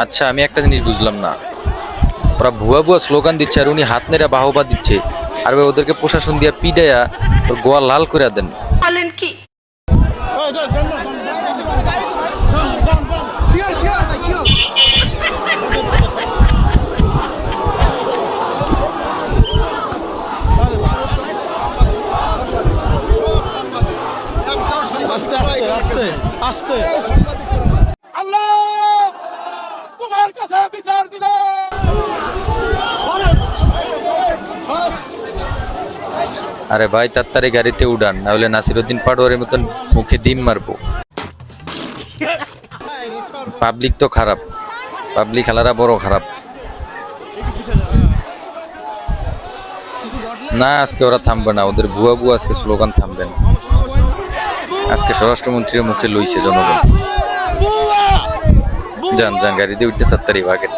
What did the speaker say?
আচ্ছা আমি একটা জিনিস বুঝলাম না, ওরা ভুয়া ভুয়া স্লোগান দিচ্ছে আর উনি হাত নেড়ে বাহবা দিচ্ছে, আর ভাই ওদেরকে প্রশাসন দিয়ে পিডাইয়া ওর গোয়া লাল করে দেন। আস্তে আস্তে আস্তে আস্তে। আল্লাহ তোমার কাছে বিচার দিল। আরে ভাই তাড়াতাড়ি গাড়িতে উড়ান, না হলে নাসিরউদ্দিন পাটোয়ারির মতন মুখে ডিম মারবো। পাবলিক তো খারাপ, পাবলিক খেলারা বড় খারাপ। না আজকে ওরা থামবে না, ওদের ভুয়া ভুয়া আজকে স্লোগান থামবে না। আজকে স্বরাষ্ট্রমন্ত্রীর মুখে লইছে জনগণ। যান যান গাড়িতে উঠতে তাড়াতাড়ি ভাগেন।